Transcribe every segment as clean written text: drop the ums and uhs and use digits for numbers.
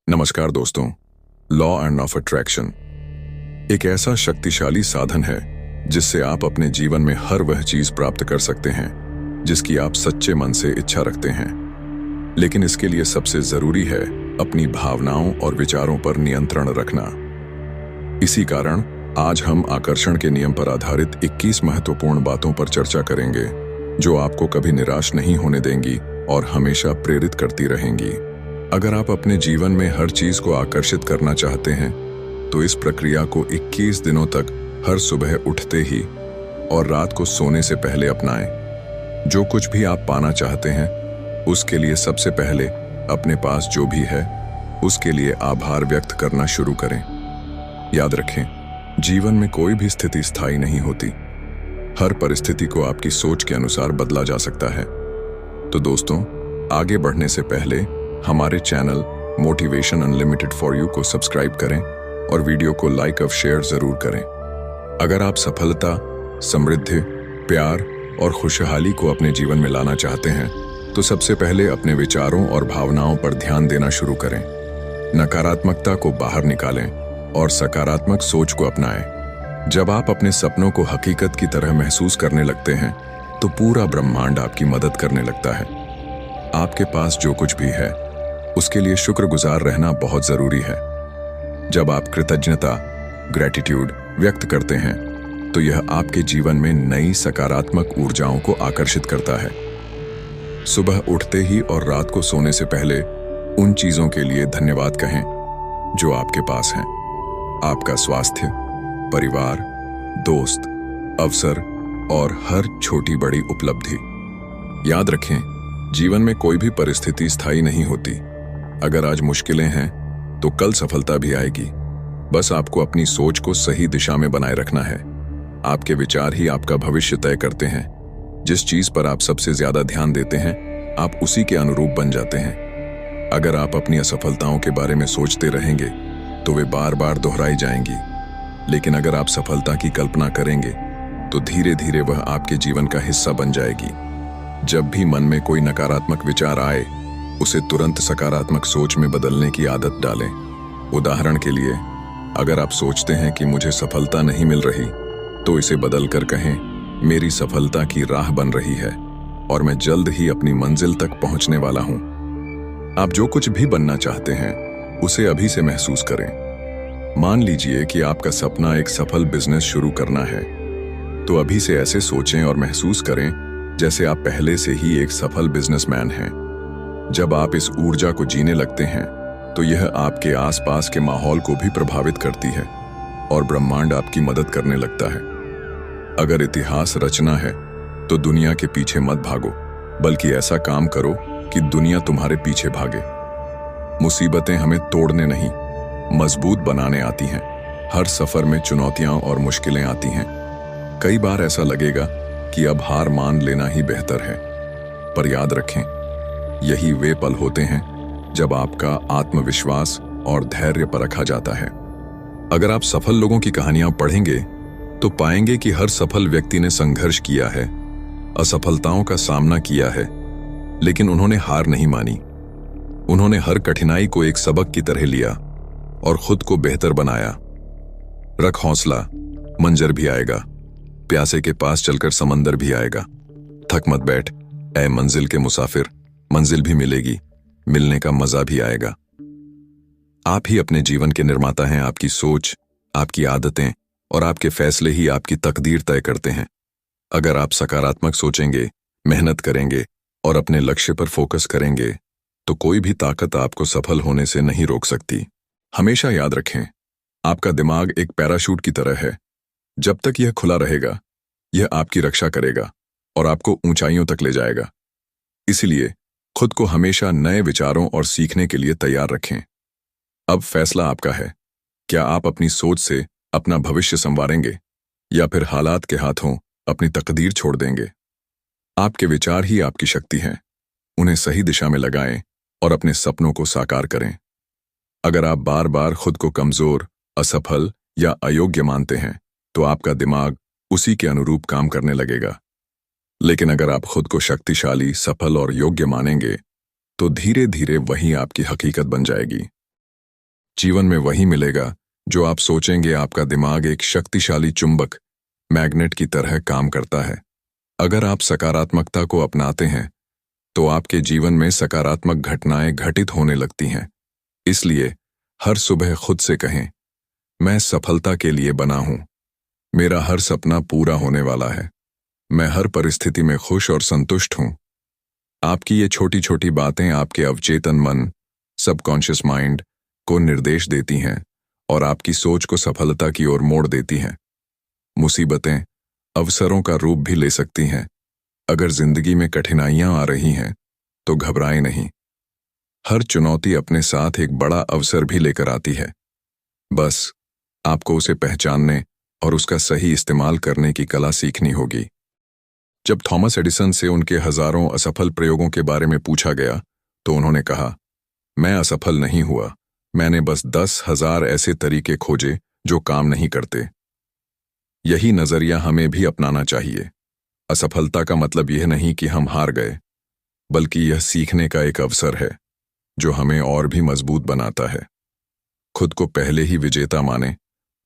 नमस्कार दोस्तों। Law end of attraction एक ऐसा शक्तिशाली साधन है जिससे आप अपने जीवन में हर वह चीज प्राप्त कर सकते हैं जिसकी आप सच्चे मन से इच्छा रखते हैं। लेकिन इसके लिए सबसे जरूरी है अपनी भावनाओं और विचारों पर नियंत्रण रखना। इसी कारण आज हम आकर्षण के नियम पर आधारित 21 महत्वपूर्ण बातों पर चर्चा करेंगे जो आपको कभी निराश नहीं होने देंगी और हमेशा प्रेरित करती रहेंगी। अगर आप अपने जीवन में हर चीज को आकर्षित करना चाहते हैं तो इस प्रक्रिया को 21 दिनों तक हर सुबह उठते ही और रात को सोने से पहले अपनाएं। जो कुछ भी आप पाना चाहते हैं उसके लिए सबसे पहले अपने पास जो भी है उसके लिए आभार व्यक्त करना शुरू करें। याद रखें, जीवन में कोई भी स्थिति स्थायी नहीं होती। हर परिस्थिति को आपकी सोच के अनुसार बदला जा सकता है। तो दोस्तों, आगे बढ़ने से पहले हमारे channel motivation unlimited for you को सब्सक्राइब करें और वीडियो को लाइक और शेयर जरूर करें। अगर आप सफलता, समृद्धि, प्यार और खुशहाली को अपने जीवन में लाना चाहते हैं तो सबसे पहले अपने विचारों और भावनाओं पर ध्यान देना शुरू करें। नकारात्मकता को बाहर निकालें और सकारात्मक सोच को अपनाएं। जब आप अपने सपनों को हकीकत की तरह महसूस करने लगते हैं तो पूरा ब्रह्मांड आपकी मदद करने लगता है। आपके पास जो कुछ भी है उसके लिए शुक्रगुजार रहना बहुत जरूरी है। जब आप कृतज्ञता, ग्रेटिट्यूड व्यक्त करते हैं तो यह आपके जीवन में नई सकारात्मक ऊर्जाओं को आकर्षित करता है। सुबह उठते ही और रात को सोने से पहले उन चीजों के लिए धन्यवाद कहें जो आपके पास हैं। आपका स्वास्थ्य, परिवार, दोस्त, अवसर और हर छोटी बड़ी उपलब्धि। याद रखें, जीवन में कोई भी परिस्थिति स्थायी नहीं होती। अगर आज मुश्किलें हैं तो कल सफलता भी आएगी। बस आपको अपनी सोच को सही दिशा में बनाए रखना है। आपके विचार ही आपका भविष्य तय करते हैं। जिस चीज पर आप सबसे ज्यादा ध्यान देते हैं आप उसी के अनुरूप बन जाते हैं। अगर आप अपनी असफलताओं के बारे में सोचते रहेंगे तो वे बार बार दोहराई जाएंगी। लेकिन अगर आप सफलता की कल्पना करेंगे तो धीरे धीरे वह आपके जीवन का हिस्सा बन जाएगी। जब भी मन में कोई नकारात्मक विचार आए उसे तुरंत सकारात्मक सोच में बदलने की आदत डालें। उदाहरण के लिए, अगर आप सोचते हैं कि मुझे सफलता नहीं मिल रही तो इसे बदलकर कहें, मेरी सफलता की राह बन रही है और मैं जल्द ही अपनी मंजिल तक पहुंचने वाला हूं। आप जो कुछ भी बनना चाहते हैं उसे अभी से महसूस करें। मान लीजिए कि आपका सपना एक सफल बिजनेस शुरू करना है, तो अभी से ऐसे सोचें और महसूस करें जैसे आप पहले से ही एक सफल बिजनेसमैन हैं। जब आप इस ऊर्जा को जीने लगते हैं तो यह आपके आसपास के माहौल को भी प्रभावित करती है और ब्रह्मांड आपकी मदद करने लगता है। अगर इतिहास रचना है तो दुनिया के पीछे मत भागो, बल्कि ऐसा काम करो कि दुनिया तुम्हारे पीछे भागे। मुसीबतें हमें तोड़ने नहीं, मजबूत बनाने आती हैं। हर सफर में चुनौतियां और मुश्किलें आती हैं। कई बार ऐसा लगेगा कि अब हार मान लेना ही बेहतर है, पर याद रखें, यही वे पल होते हैं जब आपका आत्मविश्वास और धैर्य परखा जाता है। अगर आप सफल लोगों की कहानियां पढ़ेंगे तो पाएंगे कि हर सफल व्यक्ति ने संघर्ष किया है, असफलताओं का सामना किया है, लेकिन उन्होंने हार नहीं मानी। उन्होंने हर कठिनाई को एक सबक की तरह लिया और खुद को बेहतर बनाया। रख हौसला, मंजर भी आएगा। प्यासे के पास चलकर समंदर भी आएगा। थक मत बैठ ऐ मंजिल के मुसाफिर, मंजिल भी मिलेगी, मिलने का मजा भी आएगा। आप ही अपने जीवन के निर्माता हैं। आपकी सोच, आपकी आदतें और आपके फैसले ही आपकी तकदीर तय करते हैं। अगर आप सकारात्मक सोचेंगे, मेहनत करेंगे और अपने लक्ष्य पर फोकस करेंगे तो कोई भी ताकत आपको सफल होने से नहीं रोक सकती। हमेशा याद रखें, आपका दिमाग एक पैराशूट की तरह है। जब तक यह खुला रहेगा यह आपकी रक्षा करेगा और आपको ऊंचाइयों तक ले जाएगा। इसलिए खुद को हमेशा नए विचारों और सीखने के लिए तैयार रखें। अब फैसला आपका है। क्या आप अपनी सोच से अपना भविष्य संवारेंगे या फिर हालात के हाथों अपनी तकदीर छोड़ देंगे? आपके विचार ही आपकी शक्ति हैं। उन्हें सही दिशा में लगाएं और अपने सपनों को साकार करें। अगर आप बार बार खुद को कमजोर, असफल या अयोग्य मानते हैं तो आपका दिमाग उसी के अनुरूप काम करने लगेगा। लेकिन अगर आप खुद को शक्तिशाली, सफल और योग्य मानेंगे तो धीरे धीरे वही आपकी हकीकत बन जाएगी। जीवन में वही मिलेगा जो आप सोचेंगे। आपका दिमाग एक शक्तिशाली चुंबक मैग्नेट की तरह काम करता है। अगर आप सकारात्मकता को अपनाते हैं तो आपके जीवन में सकारात्मक घटनाएं घटित होने लगती हैं। इसलिए हर सुबह खुद से कहें, मैं सफलता के लिए बना हूं। मेरा हर सपना पूरा होने वाला है। मैं हर परिस्थिति में खुश और संतुष्ट हूं। आपकी ये छोटी छोटी बातें आपके अवचेतन मन, सबकॉन्शियस माइंड को निर्देश देती हैं और आपकी सोच को सफलता की ओर मोड़ देती हैं। मुसीबतें अवसरों का रूप भी ले सकती हैं। अगर जिंदगी में कठिनाइयां आ रही हैं तो घबराएं नहीं। हर चुनौती अपने साथ एक बड़ा अवसर भी लेकर आती है। बस आपको उसे पहचानने और उसका सही इस्तेमाल करने की कला सीखनी होगी। जब थॉमस एडिसन से उनके हजारों असफल प्रयोगों के बारे में पूछा गया तो उन्होंने कहा, मैं असफल नहीं हुआ, मैंने बस 10,000 ऐसे तरीके खोजे जो काम नहीं करते। यही नजरिया हमें भी अपनाना चाहिए। असफलता का मतलब यह नहीं कि हम हार गए, बल्कि यह सीखने का एक अवसर है जो हमें और भी मजबूत बनाता है। खुद को पहले ही विजेता माने।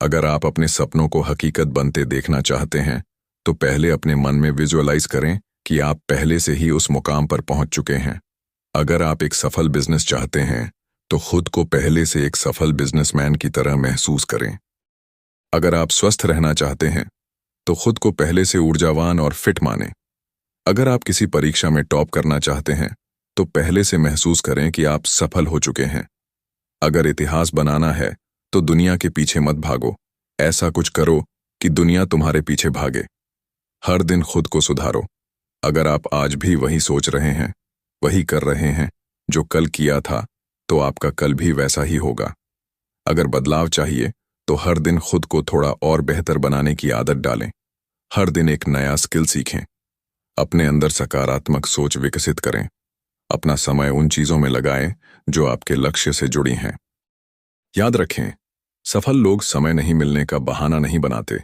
अगर आप अपने सपनों को हकीकत बनते देखना चाहते हैं तो पहले अपने मन में विजुअलाइज करें कि आप पहले से ही उस मुकाम पर पहुंच चुके हैं। अगर आप एक सफल बिजनेस चाहते हैं तो खुद को पहले से एक सफल बिजनेसमैन की तरह महसूस करें। अगर आप स्वस्थ रहना चाहते हैं तो खुद को पहले से ऊर्जावान और फिट मानें। अगर आप किसी परीक्षा में टॉप करना चाहते हैं तो पहले से महसूस करें कि आप सफल हो चुके हैं। अगर इतिहास बनाना है तो दुनिया के पीछे मत भागो, ऐसा कुछ करो कि दुनिया तुम्हारे पीछे भागे। हर दिन खुद को सुधारो। अगर आप आज भी वही सोच रहे हैं, वही कर रहे हैं जो कल किया था, तो आपका कल भी वैसा ही होगा। अगर बदलाव चाहिए तो हर दिन खुद को थोड़ा और बेहतर बनाने की आदत डालें। हर दिन एक नया स्किल सीखें। अपने अंदर सकारात्मक सोच विकसित करें। अपना समय उन चीजों में लगाएं जो आपके लक्ष्य से जुड़ी हैं। याद रखें, सफल लोग समय नहीं मिलने का बहाना नहीं बनाते,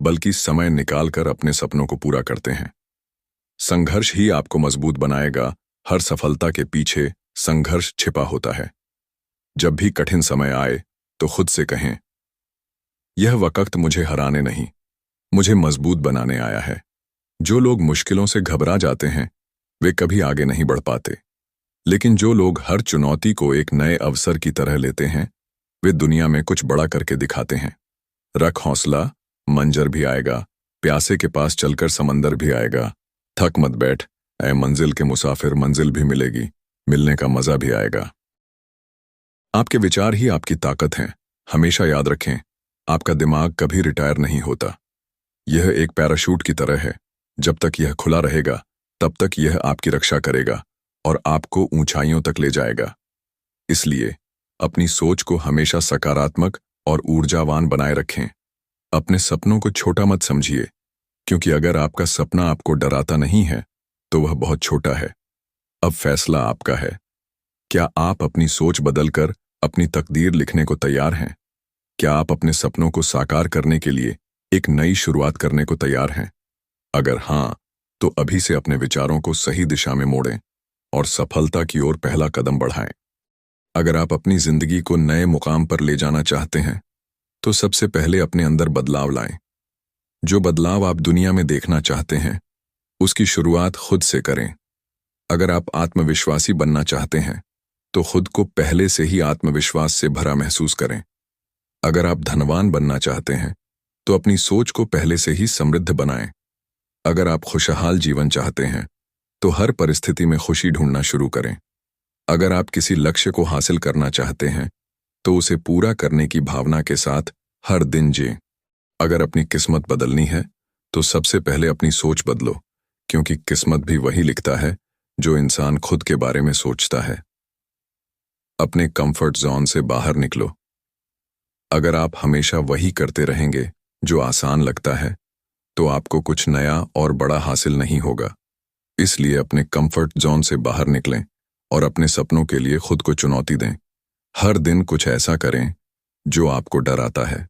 बल्कि समय निकालकर अपने सपनों को पूरा करते हैं। संघर्ष ही आपको मजबूत बनाएगा। हर सफलता के पीछे संघर्ष छिपा होता है। जब भी कठिन समय आए तो खुद से कहें, यह वक्त मुझे हराने नहीं, मुझे मजबूत बनाने आया है। जो लोग मुश्किलों से घबरा जाते हैं वे कभी आगे नहीं बढ़ पाते, लेकिन जो लोग हर चुनौती को एक नए अवसर की तरह लेते हैं वे दुनिया में कुछ बड़ा करके दिखाते हैं। रख हौसला, मंजर भी आएगा। प्यासे के पास चलकर समंदर भी आएगा। थक मत बैठ, ऐ मंजिल के मुसाफिर, मंजिल भी मिलेगी, मिलने का मजा भी आएगा। आपके विचार ही आपकी ताकत हैं। हमेशा याद रखें, आपका दिमाग कभी रिटायर नहीं होता। यह एक पैराशूट की तरह है। जब तक यह खुला रहेगा तब तक यह आपकी रक्षा करेगा और आपको ऊंचाइयों तक ले जाएगा। इसलिए अपनी सोच को हमेशा सकारात्मक और ऊर्जावान बनाए रखें। अपने सपनों को छोटा मत समझिए, क्योंकि अगर आपका सपना आपको डराता नहीं है तो वह बहुत छोटा है। अब फैसला आपका है। क्या आप अपनी सोच बदलकर अपनी तकदीर लिखने को तैयार हैं? क्या आप अपने सपनों को साकार करने के लिए एक नई शुरुआत करने को तैयार हैं? अगर हां, तो अभी से अपने विचारों को सही दिशा में मोड़ें और सफलता की ओर पहला कदम बढ़ाएं। अगर आप अपनी जिंदगी को नए मुकाम पर ले जाना चाहते हैं तो सबसे पहले अपने अंदर बदलाव लाएं। जो बदलाव आप दुनिया में देखना चाहते हैं उसकी शुरुआत खुद से करें। अगर आप आत्मविश्वासी बनना चाहते हैं तो खुद को पहले से ही आत्मविश्वास से भरा महसूस करें। अगर आप धनवान बनना चाहते हैं तो अपनी सोच को पहले से ही समृद्ध बनाएं। अगर आप खुशहाल जीवन चाहते हैं तो हर परिस्थिति में खुशी ढूंढना शुरू करें। अगर आप किसी लक्ष्य को हासिल करना चाहते हैं तो उसे पूरा करने की भावना के साथ हर दिन जिएं। अगर अपनी किस्मत बदलनी है तो सबसे पहले अपनी सोच बदलो, क्योंकि किस्मत भी वही लिखता है जो इंसान खुद के बारे में सोचता है। अपने कंफर्ट जोन से बाहर निकलो। अगर आप हमेशा वही करते रहेंगे जो आसान लगता है तो आपको कुछ नया और बड़ा हासिल नहीं होगा। इसलिए अपने कंफर्ट जोन से बाहर निकलें और अपने सपनों के लिए खुद को चुनौती दें। हर दिन कुछ ऐसा करें जो आपको डराता है।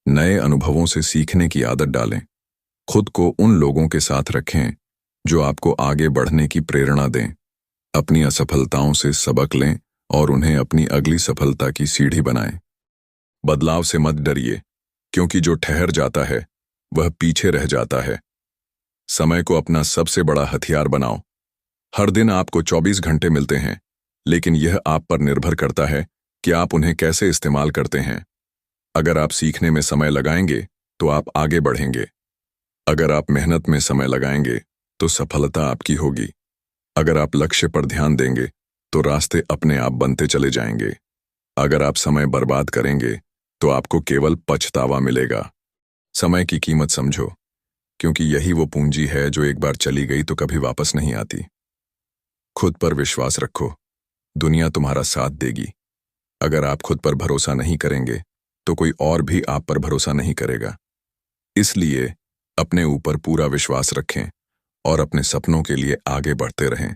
नए अनुभवों से सीखने की आदत डालें। खुद को उन लोगों के साथ रखें जो आपको आगे बढ़ने की प्रेरणा दें। अपनी असफलताओं से सबक लें और उन्हें अपनी अगली सफलता की सीढ़ी बनाएं। बदलाव से मत डरिए, क्योंकि जो ठहर जाता है वह पीछे रह जाता है। समय को अपना सबसे बड़ा हथियार बनाओ। हर दिन आपको 24 घंटे मिलते हैं, लेकिन यह आप पर निर्भर करता है कि आप उन्हें कैसे इस्तेमाल करते हैं। अगर आप सीखने में समय लगाएंगे तो आप आगे बढ़ेंगे। अगर आप मेहनत में समय लगाएंगे तो सफलता आपकी होगी। अगर आप लक्ष्य पर ध्यान देंगे तो रास्ते अपने आप बनते चले जाएंगे। अगर आप समय बर्बाद करेंगे तो आपको केवल पछतावा मिलेगा। समय की कीमत समझो, क्योंकि यही वो पूंजी है जो एक बार चली गई तो कभी वापस नहीं आती। खुद पर विश्वास रखो, दुनिया तुम्हारा साथ देगी। अगर आप खुद पर भरोसा नहीं करेंगे तो कोई और भी आप पर भरोसा नहीं करेगा। इसलिए अपने ऊपर पूरा विश्वास रखें और अपने सपनों के लिए आगे बढ़ते रहें।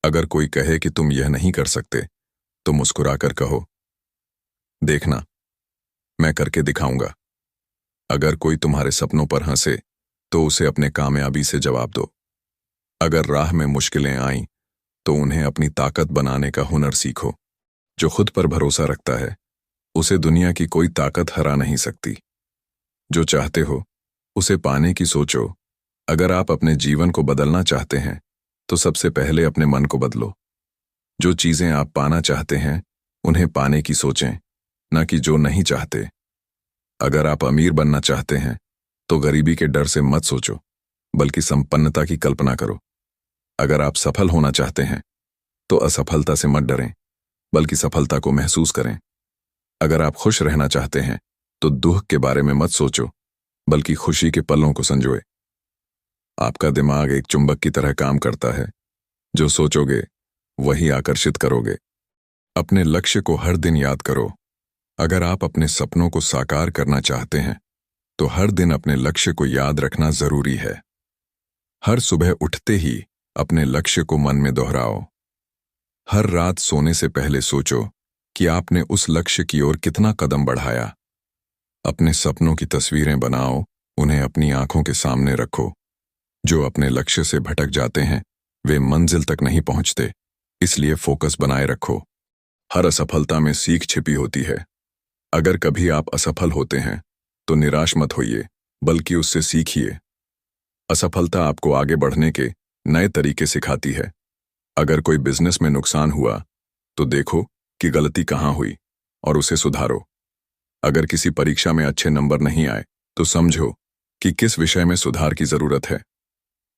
अगर कोई कहे कि तुम यह नहीं कर सकते, तो मुस्कुराकर कहो, देखना, मैं करके दिखाऊंगा। अगर कोई तुम्हारे सपनों पर हंसे, तो उसे अपने कामयाबी से जवाब दो। अगर राह में मुश्किलें आईं, तो उन्हें अपनी ताकत बनाने का हुनर सीखो। जो खुद पर भरोसा रखता है, उसे दुनिया की कोई ताकत हरा नहीं सकती। जो चाहते हो, उसे पाने की सोचो। अगर आप अपने जीवन को बदलना चाहते हैं, तो सबसे पहले अपने मन को बदलो। जो चीजें आप पाना चाहते हैं, उन्हें पाने की सोचें, न कि जो नहीं चाहते। अगर आप अमीर बनना चाहते हैं, तो गरीबी के डर से मत सोचो, बल्कि संपन्नता की कल्पना करो। अगर आप सफल होना चाहते हैं, तो असफलता से मत डरें, बल्कि सफलता को महसूस करें। अगर आप खुश रहना चाहते हैं, तो दुख के बारे में मत सोचो, बल्कि खुशी के पलों को संजोए। आपका दिमाग एक चुंबक की तरह काम करता है। जो सोचोगे, वही आकर्षित करोगे। अपने लक्ष्य को हर दिन याद करो। अगर आप अपने सपनों को साकार करना चाहते हैं, तो हर दिन अपने लक्ष्य को याद रखना जरूरी है। हर सुबह उठते ही अपने लक्ष्य को मन में दोहराओ। हर रात सोने से पहले सोचो कि आपने उस लक्ष्य की ओर कितना कदम बढ़ाया। अपने सपनों की तस्वीरें बनाओ, उन्हें अपनी आंखों के सामने रखो। जो अपने लक्ष्य से भटक जाते हैं, वे मंजिल तक नहीं पहुंचते, इसलिए फोकस बनाए रखो। हर असफलता में सीख छिपी होती है। अगर कभी आप असफल होते हैं, तो निराश मत होइए, बल्कि उससे सीखिए। असफलता आपको आगे बढ़ने के नए तरीके सिखाती है। अगर कोई बिजनेस में नुकसान हुआ, तो देखो कि गलती कहाँ हुई और उसे सुधारो। अगर किसी परीक्षा में अच्छे नंबर नहीं आए, तो समझो कि किस विषय में सुधार की जरूरत है।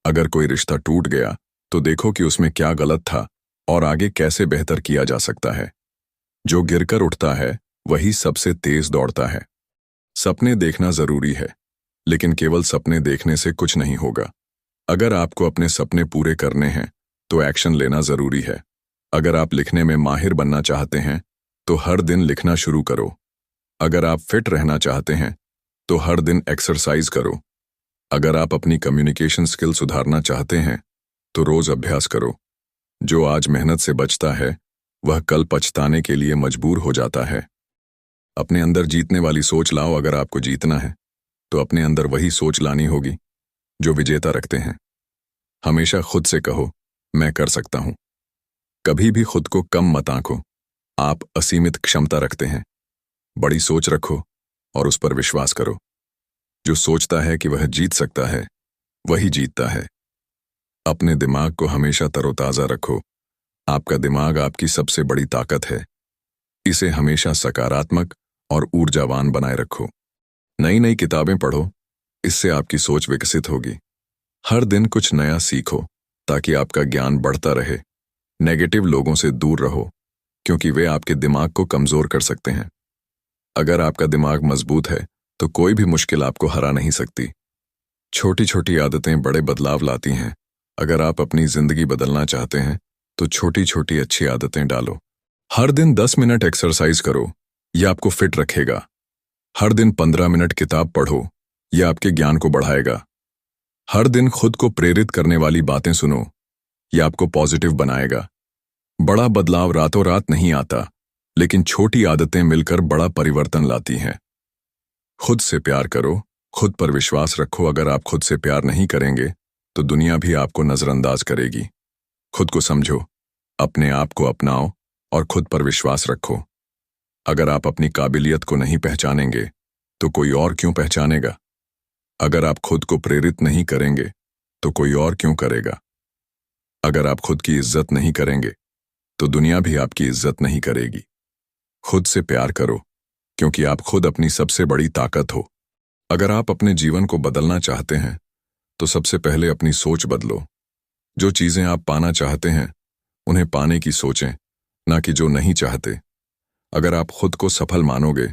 अगर कोई रिश्ता टूट गया, तो देखो कि उसमें क्या गलत था और आगे कैसे बेहतर किया जा सकता है। जो गिरकर उठता है, वही सबसे तेज दौड़ता है। सपने देखना जरूरी है, लेकिन केवल सपने देखने से कुछ नहीं होगा। अगर आपको अपने सपने पूरे करने हैं, तो एक्शन लेना जरूरी है। अगर आप लिखने में माहिर बनना चाहते हैं, तो हर दिन लिखना शुरू करो। अगर आप फिट रहना चाहते हैं, तो हर दिन एक्सरसाइज करो। अगर आप अपनी कम्युनिकेशन स्किल सुधारना चाहते हैं, तो रोज अभ्यास करो। जो आज मेहनत से बचता है, वह कल पछताने के लिए मजबूर हो जाता है। अपने अंदर जीतने वाली सोच लाओ। अगर आपको जीतना है, तो अपने अंदर वही सोच लानी होगी जो विजेता रखते हैं। हमेशा खुद से कहो, मैं कर सकता हूं। कभी भी खुद को कम मत आंको। आप असीमित क्षमता रखते हैं। बड़ी सोच रखो और उस पर विश्वास करो। जो सोचता है कि वह जीत सकता है, वही जीतता है। अपने दिमाग को हमेशा तरोताजा रखो। आपका दिमाग आपकी सबसे बड़ी ताकत है। इसे हमेशा सकारात्मक और ऊर्जावान बनाए रखो। नई नई किताबें पढ़ो, इससे आपकी सोच विकसित होगी। हर दिन कुछ नया सीखो, ताकि आपका ज्ञान बढ़ता रहे। नेगेटिव लोगों से दूर रहो, क्योंकि वे आपके दिमाग को कमजोर कर सकते हैं। अगर आपका दिमाग मजबूत है, तो कोई भी मुश्किल आपको हरा नहीं सकती। छोटी छोटी आदतें बड़े बदलाव लाती हैं। अगर आप अपनी जिंदगी बदलना चाहते हैं, तो छोटी छोटी अच्छी आदतें डालो। हर दिन 10 मिनट एक्सरसाइज करो, यह आपको फिट रखेगा। हर दिन 15 मिनट किताब पढ़ो, यह आपके ज्ञान को बढ़ाएगा। हर दिन खुद को प्रेरित करने वाली बातें सुनो, यह आपको पॉजिटिव बनाएगा। बड़ा बदलाव रातों रात नहीं आता, लेकिन छोटी आदतें मिलकर बड़ा परिवर्तन लाती हैं। खुद से प्यार करो, खुद पर विश्वास रखो। अगर आप खुद से प्यार नहीं करेंगे, तो दुनिया भी आपको नजरअंदाज करेगी। खुद को समझो, अपने आप को अपनाओ और खुद पर विश्वास रखो। अगर आप अपनी काबिलियत को नहीं पहचानेंगे तो कोई और क्यों पहचानेगा? अगर आप खुद को प्रेरित नहीं करेंगे तो कोई और क्यों करेगा? अगर आप खुद की इज्जत नहीं करेंगे तो दुनिया भी आपकी इज्जत नहीं करेगी। खुद से प्यार करो, क्योंकि आप खुद अपनी सबसे बड़ी ताकत हो। अगर आप अपने जीवन को बदलना चाहते हैं तो सबसे पहले अपनी सोच बदलो। जो चीजें आप पाना चाहते हैं उन्हें पाने की सोचें, ना कि जो नहीं चाहते। अगर आप खुद को सफल मानोगे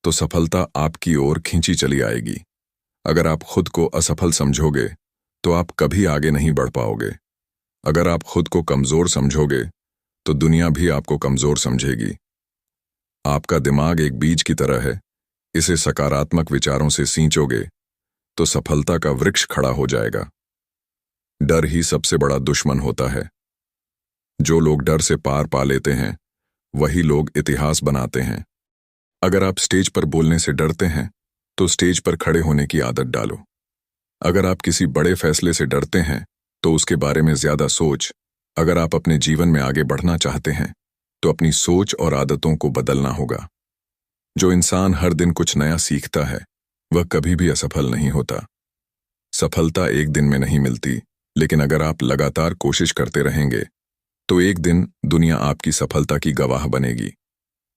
तो सफलता आपकी ओर खींची चली आएगी। अगर आप खुद को असफल समझोगे तो आप कभी आगे नहीं बढ़ पाओगे। अगर आप खुद को कमजोर समझोगे तो दुनिया भी आपको कमजोर समझेगी। आपका दिमाग एक बीज की तरह है, इसे सकारात्मक विचारों से सींचोगे तो सफलता का वृक्ष खड़ा हो जाएगा। डर ही सबसे बड़ा दुश्मन होता है। जो लोग डर से पार पा लेते हैं वही लोग इतिहास बनाते हैं। अगर आप स्टेज पर बोलने से डरते हैं तो स्टेज पर खड़े होने की आदत डालो। अगर आप किसी बड़े फैसले से डरते हैं तो उसके बारे में ज्यादा सोच। अगर आप अपने जीवन में आगे बढ़ना चाहते हैं तो अपनी सोच और आदतों को बदलना होगा। जो इंसान हर दिन कुछ नया सीखता है वह कभी भी असफल नहीं होता। सफलता एक दिन में नहीं मिलती, लेकिन अगर आप लगातार कोशिश करते रहेंगे तो एक दिन दुनिया आपकी सफलता की गवाह बनेगी।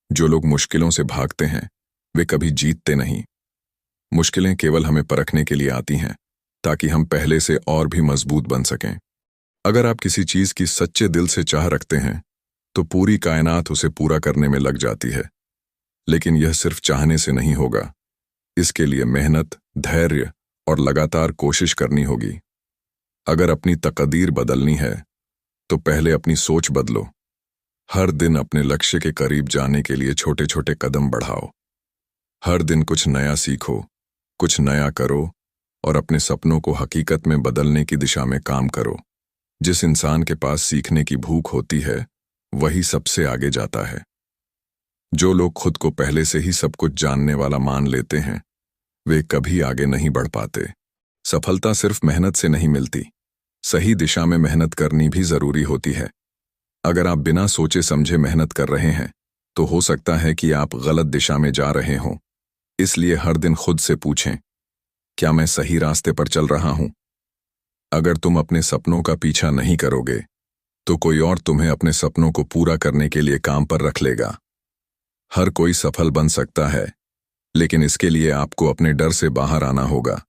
जो लोग मुश्किलों से भागते हैं वे कभी जीतते नहीं। मुश्किलें केवल हमें परखने के लिए आती हैं ताकि हम पहले से और भी मजबूत बन सकें। अगर आप किसी चीज की सच्चे दिल से चाह रखते हैं तो पूरी कायनात उसे पूरा करने में लग जाती है। लेकिन यह सिर्फ चाहने से नहीं होगा, इसके लिए मेहनत, धैर्य और लगातार कोशिश करनी होगी। अगर अपनी तकदीर बदलनी है तो पहले अपनी सोच बदलो। हर दिन अपने लक्ष्य के करीब जाने के लिए छोटे छोटे कदम बढ़ाओ। हर दिन कुछ नया सीखो, कुछ नया करो और अपने सपनों को हकीकत में बदलने की दिशा में काम करो। जिस इंसान के पास सीखने की भूख होती है वही सबसे आगे जाता है। जो लोग खुद को पहले से ही सब कुछ जानने वाला मान लेते हैं वे कभी आगे नहीं बढ़ पाते। सफलता सिर्फ मेहनत से नहीं मिलती, सही दिशा में मेहनत करनी भी जरूरी होती है। अगर आप बिना सोचे समझे मेहनत कर रहे हैं तो हो सकता है कि आप गलत दिशा में जा रहे हों। इसलिए हर दिन खुद से पूछें, क्या मैं सही रास्ते पर चल रहा हूं? अगर तुम अपने सपनों का पीछा नहीं करोगे तो कोई और तुम्हें अपने सपनों को पूरा करने के लिए काम पर रख लेगा। हर कोई सफल बन सकता है, लेकिन इसके लिए आपको अपने डर से बाहर आना होगा।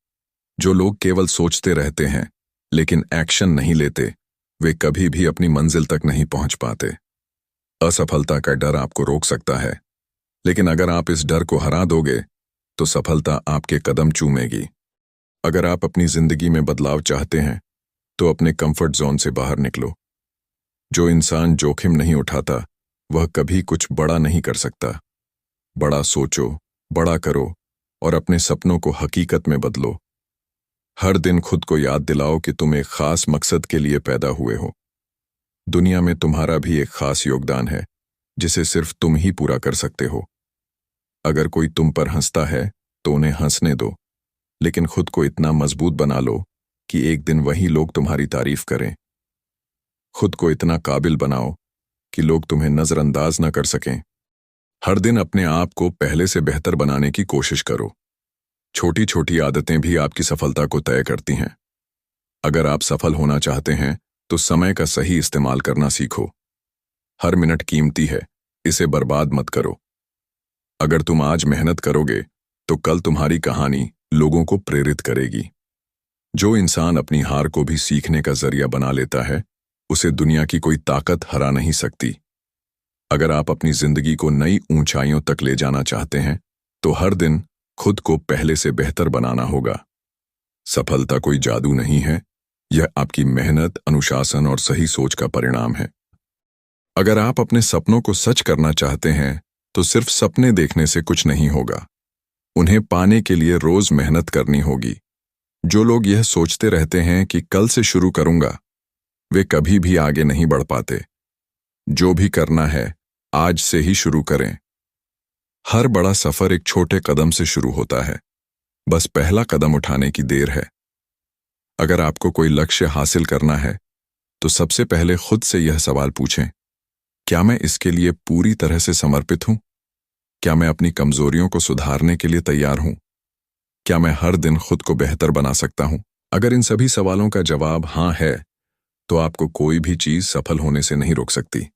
जो लोग केवल सोचते रहते हैं लेकिन एक्शन नहीं लेते वे कभी भी अपनी मंजिल तक नहीं पहुंच पाते। असफलता का डर आपको रोक सकता है, लेकिन अगर आप इस डर को हरा दोगे तो सफलता आपके कदम चूमेगी। अगर आप अपनी जिंदगी में बदलाव चाहते हैं तो अपने कंफर्ट जोन से बाहर निकलो। जो इंसान जोखिम नहीं उठाता वह कभी कुछ बड़ा नहीं कर सकता। बड़ा सोचो, बड़ा करो और अपने सपनों को हकीकत में बदलो। हर दिन खुद को याद दिलाओ कि तुम एक खास मकसद के लिए पैदा हुए हो। दुनिया में तुम्हारा भी एक खास योगदान है जिसे सिर्फ तुम ही पूरा कर सकते हो। अगर कोई तुम पर हंसता है तो उन्हें हंसने दो, लेकिन खुद को इतना मजबूत बना लो कि एक दिन वही लोग तुम्हारी तारीफ करें। खुद को इतना काबिल बनाओ कि लोग तुम्हें नजरअंदाज न कर सकें। हर दिन अपने आप को पहले से बेहतर बनाने की कोशिश करो। छोटी छोटी आदतें भी आपकी सफलता को तय करती हैं। अगर आप सफल होना चाहते हैं तो समय का सही इस्तेमाल करना सीखो। हर मिनट कीमती है, इसे बर्बाद मत करो। अगर तुम आज मेहनत करोगे तो कल तुम्हारी कहानी लोगों को प्रेरित करेगी। जो इंसान अपनी हार को भी सीखने का जरिया बना लेता है उसे दुनिया की कोई ताकत हरा नहीं सकती। अगर आप अपनी जिंदगी को नई ऊंचाइयों तक ले जाना चाहते हैं तो हर दिन खुद को पहले से बेहतर बनाना होगा। सफलता कोई जादू नहीं है, यह आपकी मेहनत, अनुशासन और सही सोच का परिणाम है। अगर आप अपने सपनों को सच करना चाहते हैं तो सिर्फ सपने देखने से कुछ नहीं होगा, उन्हें पाने के लिए रोज मेहनत करनी होगी। जो लोग यह सोचते रहते हैं कि कल से शुरू करूंगा वे कभी भी आगे नहीं बढ़ पाते। जो भी करना है आज से ही शुरू करें। हर बड़ा सफर एक छोटे कदम से शुरू होता है, बस पहला कदम उठाने की देर है। अगर आपको कोई लक्ष्य हासिल करना है तो सबसे पहले खुद से यह सवाल पूछें, क्या मैं इसके लिए पूरी तरह से समर्पित हूं? क्या मैं अपनी कमजोरियों को सुधारने के लिए तैयार हूं? क्या मैं हर दिन खुद को बेहतर बना सकता हूं? अगर इन सभी सवालों का जवाब हाँ है, तो आपको कोई भी चीज सफल होने से नहीं रोक सकती।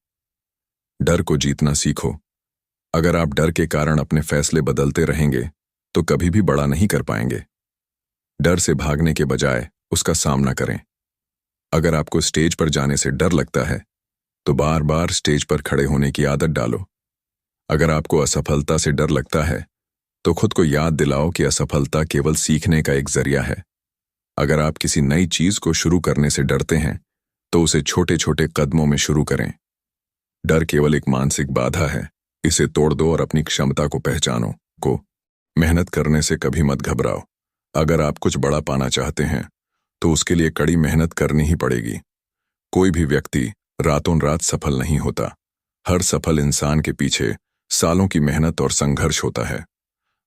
डर को जीतना सीखो। अगर आप डर के कारण अपने फैसले बदलते रहेंगे, तो कभी भी बड़ा नहीं कर पाएंगे। डर से भागने के बजाय उसका सामना करें। अगर आपको स्टेज पर जाने से डर लगता है, तो बार बार स्टेज पर खड़े होने की आदत डालो। अगर आपको असफलता से डर लगता है, तो खुद को याद दिलाओ कि असफलता केवल सीखने का एक जरिया है। अगर आप किसी नई चीज को शुरू करने से डरते हैं, तो उसे छोटे छोटे कदमों में शुरू करें। डर केवल एक मानसिक बाधा है, इसे तोड़ दो और अपनी क्षमता को पहचानो। मेहनत करने से कभी मत घबराओ। अगर आप कुछ बड़ा पाना चाहते हैं, तो उसके लिए कड़ी मेहनत करनी ही पड़ेगी। कोई भी व्यक्ति रातों रात सफल नहीं होता। हर सफल इंसान के पीछे सालों की मेहनत और संघर्ष होता है।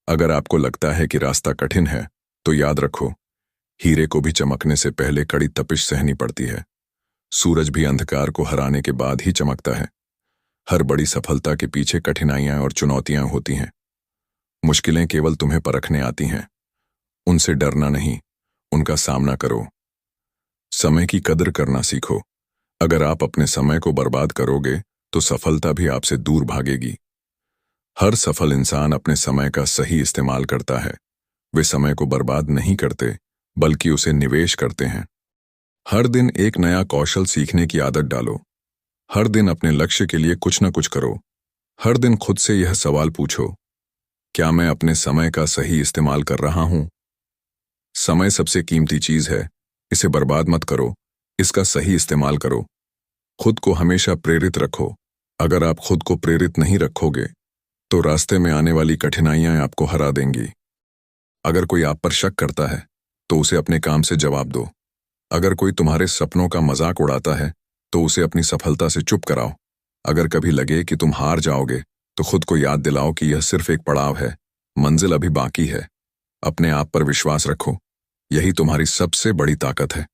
अगर आपको लगता है कि रास्ता कठिन है, तो याद रखो, हीरे को भी चमकने से पहले कड़ी तपिश सहनी पड़ती है। सूरज भी अंधकार को हराने के बाद ही चमकता है। हर बड़ी सफलता के पीछे कठिनाइयां और चुनौतियां होती हैं। मुश्किलें केवल तुम्हें परखने आती हैं। उनसे डरना नहीं, उनका सामना करो। समय की कदर करना सीखो। अगर आप अपने समय को बर्बाद करोगे, तो सफलता भी आपसे दूर भागेगी। हर सफल इंसान अपने समय का सही इस्तेमाल करता है। वे समय को बर्बाद नहीं करते, बल्कि उसे निवेश करते हैं। हर दिन एक नया कौशल सीखने की आदत डालो। हर दिन अपने लक्ष्य के लिए कुछ न कुछ करो। हर दिन खुद से यह सवाल पूछो, क्या मैं अपने समय का सही इस्तेमाल कर रहा हूं? समय सबसे कीमती चीज है, इसे बर्बाद मत करो, इसका सही इस्तेमाल करो। खुद को हमेशा प्रेरित रखो। अगर आप खुद को प्रेरित नहीं रखोगे, तो रास्ते में आने वाली कठिनाइयां आपको हरा देंगी। अगर कोई आप पर शक करता है, तो उसे अपने काम से जवाब दो। अगर कोई तुम्हारे सपनों का मजाक उड़ाता है, तो उसे अपनी सफलता से चुप कराओ। अगर कभी लगे कि तुम हार जाओगे, तो खुद को याद दिलाओ कि यह सिर्फ एक पड़ाव है, मंजिल अभी बाकी है। अपने आप पर विश्वास रखो, यही तुम्हारी सबसे बड़ी ताकत है।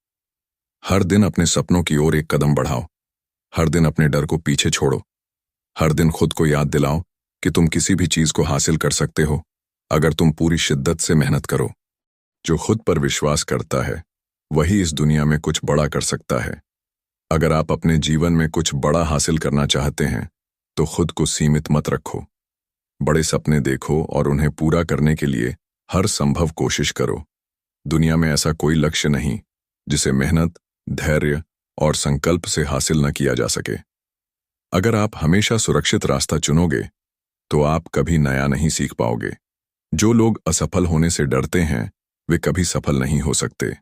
हर दिन अपने सपनों की ओर एक कदम बढ़ाओ। हर दिन अपने डर को पीछे छोड़ो। हर दिन खुद को याद दिलाओ कि तुम किसी भी चीज को हासिल कर सकते हो, अगर तुम पूरी शिद्दत से मेहनत करो। जो खुद पर विश्वास करता है, वही इस दुनिया में कुछ बड़ा कर सकता है। अगर आप अपने जीवन में कुछ बड़ा हासिल करना चाहते हैं, तो खुद को सीमित मत रखो। बड़े सपने देखो और उन्हें पूरा करने के लिए हर संभव कोशिश करो। दुनिया में ऐसा कोई लक्ष्य नहीं जिसे मेहनत, धैर्य और संकल्प से हासिल न किया जा सके। अगर आप हमेशा सुरक्षित रास्ता चुनोगे, तो आप कभी नया नहीं सीख पाओगे। जो लोग असफल होने से डरते हैं, वे कभी सफल नहीं हो सकते।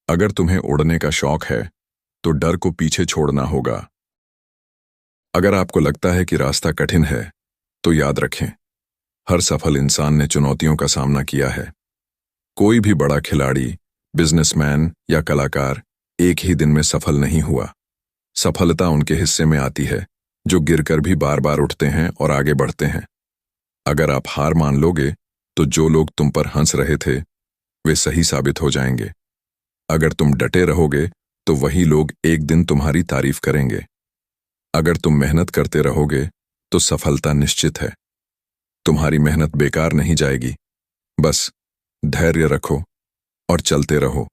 अगर तुम्हें उड़ने का शौक है, तो डर को पीछे छोड़ना होगा। अगर आपको लगता है कि रास्ता कठिन है, तो याद रखें, हर सफल इंसान ने चुनौतियों का सामना किया है। कोई भी बड़ा खिलाड़ी, बिजनेसमैन या कलाकार एक ही दिन में सफल नहीं हुआ। सफलता उनके हिस्से में आती है, जो गिरकर भी बार बार उठते हैं और आगे बढ़ते हैं। अगर आप हार मान लोगे, तो जो लोग तुम पर हंस रहे थे, वे सही साबित हो जाएंगे। अगर तुम डटे रहोगे, तो वही लोग एक दिन तुम्हारी तारीफ करेंगे। अगर तुम मेहनत करते रहोगे, तो सफलता निश्चित है। तुम्हारी मेहनत बेकार नहीं जाएगी। बस धैर्य रखो और चलते रहो।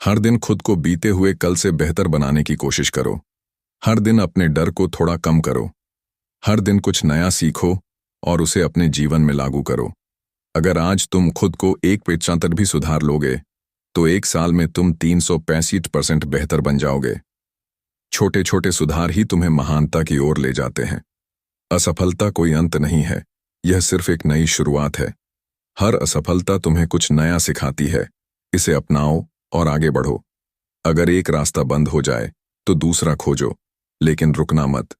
हर दिन खुद को बीते हुए कल से बेहतर बनाने की कोशिश करो। हर दिन अपने डर को थोड़ा कम करो। हर दिन कुछ नया सीखो और उसे अपने जीवन में लागू करो। अगर आज तुम खुद को 1% भी सुधार लोगे, तो एक साल में तुम 365% बेहतर बन जाओगे। छोटे छोटे सुधार ही तुम्हें महानता की ओर ले जाते हैं। असफलता कोई अंत नहीं है, यह सिर्फ एक नई शुरुआत है। हर असफलता तुम्हें कुछ नया सिखाती है। इसे अपनाओ और आगे बढ़ो। अगर एक रास्ता बंद हो जाए, तो दूसरा खोजो, लेकिन रुकना मत।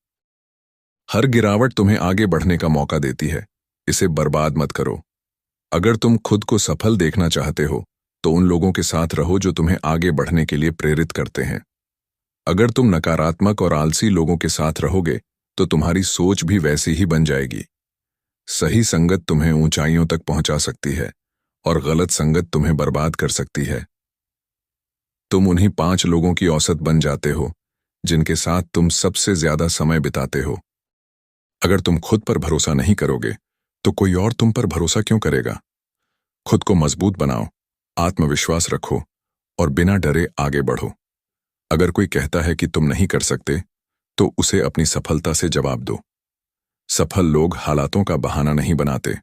हर गिरावट तुम्हें आगे बढ़ने का मौका देती है, इसे बर्बाद मत करो। अगर तुम खुद को सफल देखना चाहते हो, तो उन लोगों के साथ रहो जो तुम्हें आगे बढ़ने के लिए प्रेरित करते हैं। अगर तुम नकारात्मक और आलसी लोगों के साथ रहोगे, तो तुम्हारी सोच भी वैसी ही बन जाएगी। सही संगत तुम्हें ऊंचाइयों तक पहुंचा सकती है, और गलत संगत तुम्हें बर्बाद कर सकती है। तुम उन्हीं 5 लोगों की औसत बन जाते हो, जिनके साथ तुम सबसे ज्यादा समय बिताते हो। अगर तुम खुद पर भरोसा नहीं करोगे तो कोई और तुम पर भरोसा क्यों करेगा? खुद को मजबूत बनाओ, आत्मविश्वास रखो और बिना डरे आगे बढ़ो। अगर कोई कहता है कि तुम नहीं कर सकते, तो उसे अपनी सफलता से जवाब दो। सफल लोग हालातों का बहाना नहीं बनाते,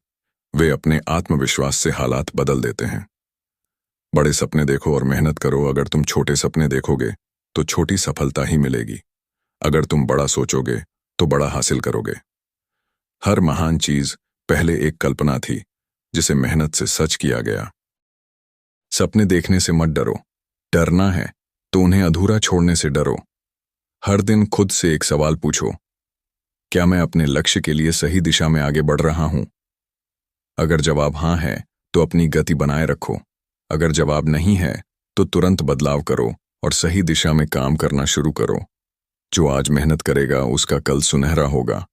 वे अपने आत्मविश्वास से हालात बदल देते हैं। बड़े सपने देखो और मेहनत करो। अगर तुम छोटे सपने देखोगे तो छोटी सफलता ही मिलेगी। अगर तुम बड़ा सोचोगे तो बड़ा हासिल करोगे। हर महान चीज पहले एक कल्पना थी, जिसे मेहनत से सच किया गया। सपने देखने से मत डरो, डरना है तो उन्हें अधूरा छोड़ने से डरो। हर दिन खुद से एक सवाल पूछो, क्या मैं अपने लक्ष्य के लिए सही दिशा में आगे बढ़ रहा हूं? अगर जवाब हाँ है तो अपनी गति बनाए रखो। अगर जवाब नहीं है तो तुरंत बदलाव करो और सही दिशा में काम करना शुरू करो। जो आज मेहनत करेगा उसका कल सुनहरा होगा।